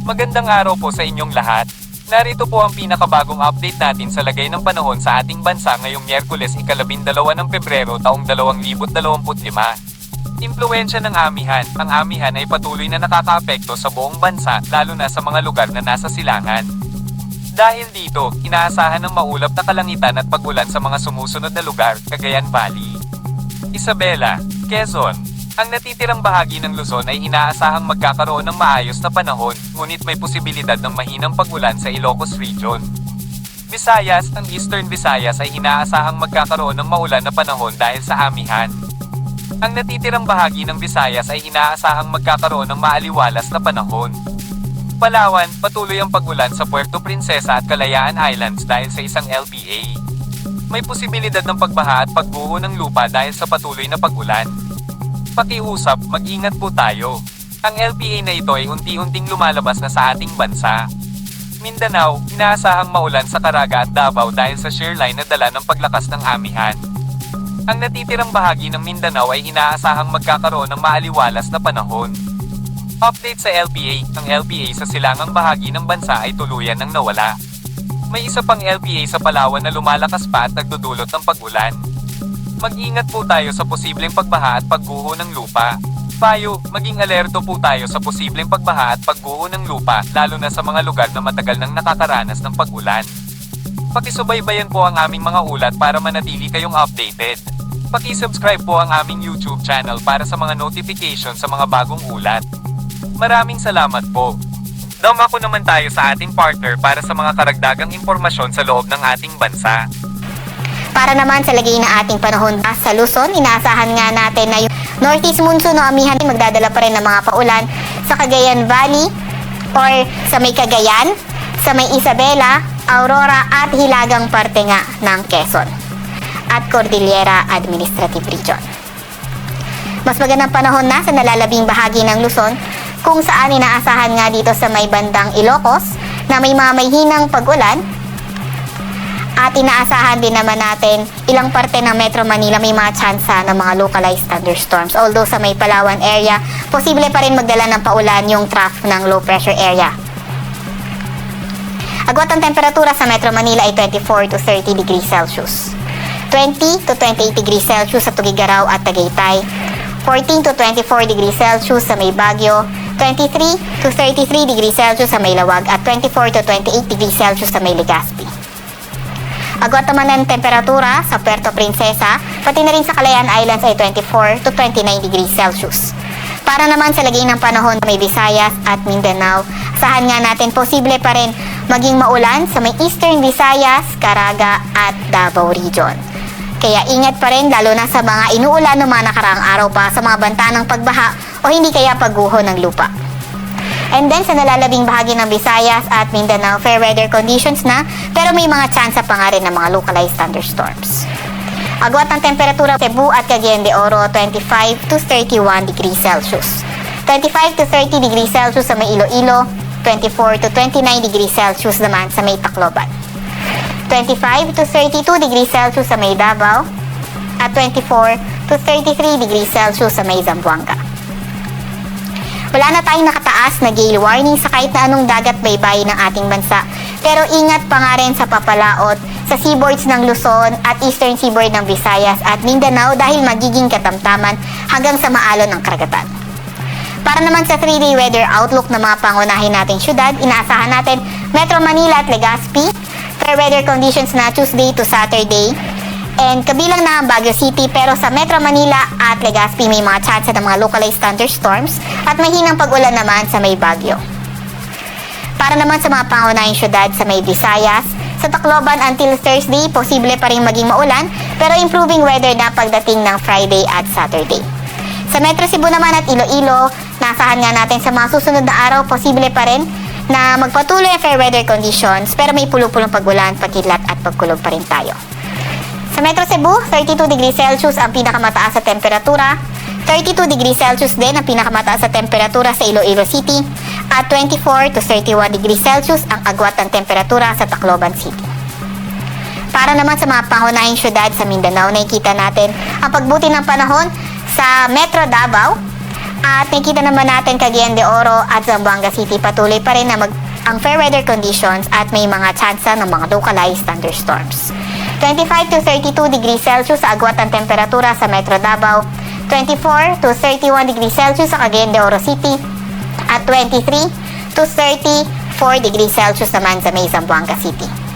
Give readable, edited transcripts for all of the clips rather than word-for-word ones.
Magandang araw po sa inyong lahat. Narito po ang pinakabagong update natin sa lagay ng panahon sa ating bansa ngayong Miyerkules ika-12 ng Pebrero taong 2025. Impluwensya ng amihan. Ang amihan ay patuloy na nakakaapekto sa buong bansa, lalo na sa mga lugar na nasa silangan. Dahil dito, inaasahan ng maulap na kalangitan at pag-ulan sa mga sumusunod na lugar, Cagayan Valley, Isabela, Quezon. Ang natitirang bahagi ng Luzon ay inaasahang magkakaroon ng maayos na panahon, ngunit may posibilidad ng mahinang pag-ulan sa Ilocos Region. Visayas, ang Eastern Visayas ay inaasahang magkakaroon ng maulan na panahon dahil sa amihan. Ang natitirang bahagi ng Visayas ay inaasahang magkakaroon ng maaliwalas na panahon. Palawan, patuloy ang pag-ulan sa Puerto Princesa at Kalayaan Islands dahil sa isang LPA. May posibilidad ng pagbaha at pagguho ng lupa dahil sa patuloy na pag-ulan. Pakiusap, mag-ingat po tayo. Ang LPA na ito ay unti-unting lumalabas na sa ating bansa. Mindanao, inaasahang maulan sa Caraga at Davao dahil sa shear line na dala ng paglakas ng amihan. Ang natitirang bahagi ng Mindanao ay inaasahang magkakaroon ng maaliwalas na panahon. Update sa LPA, ang LPA sa silangang bahagi ng bansa ay tuluyan ng nawala. May isa pang LPA sa Palawan na lumalakas pa at nagdudulot ng pag-ulan. Mag-ingat po tayo sa posibleng pagbaha at pagguho ng lupa. Payo, maging alerto po tayo sa posibleng pagbaha at pagguho ng lupa, lalo na sa mga lugar na matagal nang nakakaranas ng pag-ulan. Pakisubaybayan po ang aming mga ulat para manatili kayong updated. Pakisubscribe po ang aming YouTube channel para sa mga notification sa mga bagong ulat. Maraming salamat po. Dumako naman tayo sa ating partner para sa mga karagdagang impormasyon sa loob ng ating bansa. Para naman sa lagay na ating panahon sa Luzon, inaasahan nga natin na yung northeast monsoon o amihan magdadala pa rin ng mga paulan sa Cagayan Valley or sa may Cagayan, sa may Isabela, Aurora at hilagang parte nga ng Quezon at Cordillera Administrative Region. Mas magandang panahon na sa nalalabing bahagi ng Luzon kung saan inaasahan nga dito sa may bandang Ilocos na may mga mahinang pag-ulan. At inaasahan din naman natin ilang parte ng Metro Manila may mga tsansa ng mga localized thunderstorms. Although sa may Palawan area, posible pa rin magdala ng paulan yung trough ng low pressure area. Agwat ang temperatura sa Metro Manila ay 24 to 30 degrees Celsius. 20 to 28 degrees Celsius sa Tugigaraw at Tagaytay. 14 to 24 degrees Celsius sa may Baguio. 23 to 33 degrees Celsius sa may Lawag at 24 to 28 degrees Celsius sa may Legazpi. Agwat naman ang temperatura sa Puerto Princesa, pati na rin sa Kalayaan Islands ay 24 to 29 degrees Celsius. Para naman sa lagay ng panahon sa may Visayas at Mindanao, asahan nga natin posible pa rin maging maulan sa may Eastern Visayas, Caraga at Davao Region. Kaya ingat pa rin lalo na sa mga inuulan ng mga nakaraang araw pa sa mga banta ng pagbaha o hindi kaya pagguho ng lupa. And then sa nalalabing bahagi ng Visayas at Mindanao, fair weather conditions na, pero may mga tsansa pa nga rin ng mga localized thunderstorms. Agwat ng temperatura sa Cebu at Cagayan de Oro, 25 to 31 degrees Celsius. 25 to 30 degrees Celsius sa may Iloilo, 24 to 29 degrees Celsius naman sa may Tacloban. 25 to 32 degrees Celsius sa may Davao, at 24 to 33 degrees Celsius sa may Zamboanga. Wala na tayong nakataas na gale warning sa kahit na anong dagat baybay ng ating bansa. Pero ingat pa nga rin sa papalaot sa seaboards ng Luzon at eastern seaboard ng Visayas at Mindanao dahil magiging katamtaman hanggang sa maalon ng karagatan. Para naman sa 3-day weather outlook ng mga pangunahin nating syudad, inaasahan natin Metro Manila at Legazpi, fair weather conditions na Tuesday to Saturday. And kabilang na ang Baguio City, pero sa Metro Manila at Legazpi may mga tsansa ng mga localized thunderstorms at mahinang pag-ulan naman sa may Baguio. Para naman sa mga pangunahing syudad sa may Visayas, sa Tacloban until Thursday, posible pa rin maging maulan, pero improving weather na pagdating ng Friday at Saturday. Sa Metro Cebu naman at Iloilo, nasahan nga natin sa mga susunod na araw, posible pa rin na magpatuloy ang fair weather conditions, pero may pulong-pulong pag-ulan, pagkidlat at pagkulog pa rin tayo. Sa Metro Cebu, 32 degrees Celsius ang pinakamataas sa temperatura, 32 degrees Celsius din ang pinakamataas sa temperatura sa Iloilo City, at 24 to 31 degrees Celsius ang agwat ng temperatura sa Tacloban City. Para naman sa mga pangunahing syudad sa Mindanao, nakikita natin ang pagbuti ng panahon sa Metro Davao At nakikita naman natin Cagayan de Oro at Zamboanga City patuloy pa rin na ang fair weather conditions at may mga tsansa ng mga localized thunderstorms. 25 to 32 degrees Celsius sa agwat ang temperatura sa Metro Davao, 24 to 31 degrees Celsius sa Cagayan de Oro City, at 23 to 34 degrees Celsius naman sa may Zamboanga City.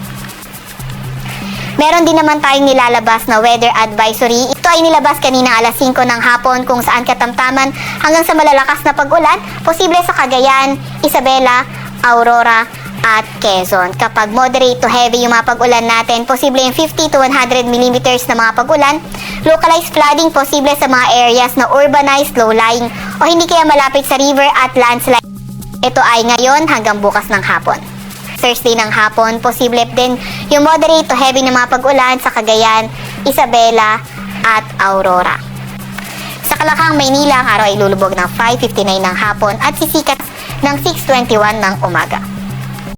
Meron din naman tayong nilalabas na weather advisory. Ito ay nilabas kanina alas 5 ng hapon kung saan katamtaman hanggang sa malalakas na pag-ulan, posible sa Cagayan, Isabela, Aurora, at Quezon. Kapag moderate to heavy yung mga pag-ulan natin, posible yung 50 to 100 millimeters na mga pag-ulan. Localized flooding posible sa mga areas na urbanized, low-lying, o hindi kaya malapit sa river at landslide. Ito ay ngayon hanggang bukas ng hapon. Thursday ng hapon, posible din yung moderate to heavy na mga pag-ulan sa Cagayan, Isabela, at Aurora. Sa Kalakang, Maynila, ang araw ay lulubog ng 5:59 ng hapon at sisikat ng 6:21 ng umaga.